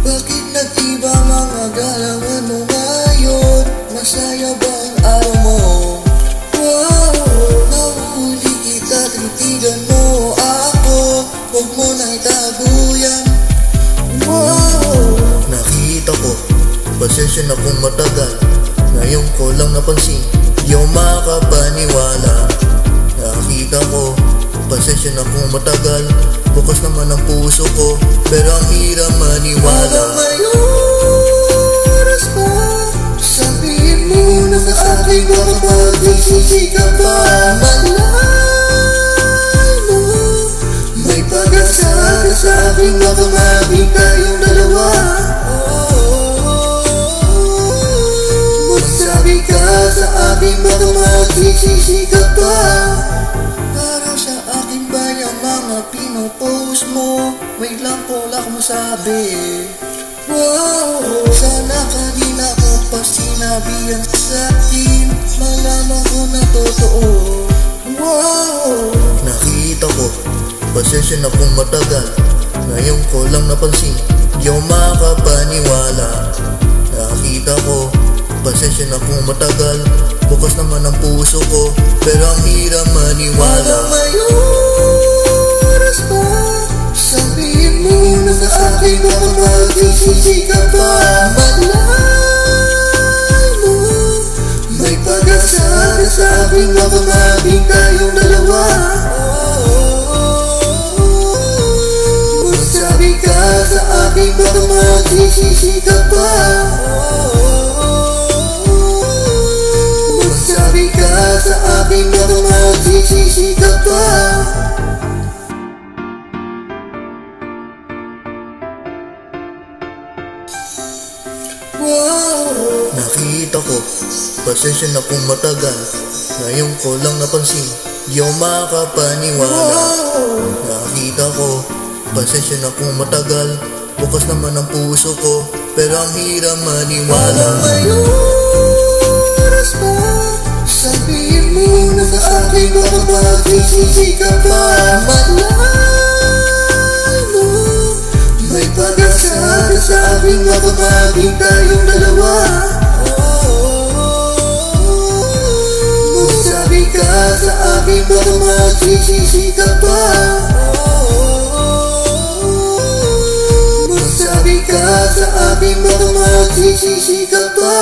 Bakit nag-iba mga galawan mo ngayon? Masaya ba ang araw mo? Wow, nahuli kita, titigan mo ako. Huwag mo na itago yan. Wow, nakita ko, pasensya na kung matagal. Ngayon ko lang napansin, di ako makapaniwala. Nakita ko, pasensya na kung matagal. Bukas naman ang puso ko, pero ang hirap maniwala. Habang may oras pa, sabihin mo na sa akin baka magsisisi ka pa. Malay mo, may pag-asa ka sa akin, baka maging tayong dalawa. Magsabi ka sa akin baka magsisisi ka pa. Para sa akin ba yung mga pinopost mo? Wait lang po, wala akong masabi. Wow, sana kanina ko pa sinabi yan sa akin. Malaman ko na totoo. Wow, nakita ko, pasensya na kung matagal. Ngayon ko lang napansin, di ako makapaniwala. Nakita ko, pasensya na kung matagal. Bukas naman ang puso ko, pero ang hirap maniwala. Habang may oras pa, sabihin mo na sa akin baka magsisisi ka pa. Malay mo, may pag-asa ka sa akin, baka maging tayong dalawa. Magsabi ka sa akin baka magsisisi ka pa. Magsabi ka sa akin baka magsisisi ka pa. Wow, nakita ko, pasensya na kung matagal. Ngayon ko lang napansin, di ako makapaniwala. Nakita ko, pasensya na kung matagal. Bukas naman ang puso ko, pero ang hirap maniwala. Habang may oras pa, sabihin mo na sa akin baka magsisisi ka pa. Malay mo, may pag-asa ka sa akin, baka maging tayong dalawa. Magsabi ka sa akin baka magsisisi ka pa. Magsabi ka sa akin baka magsisisi ka pa.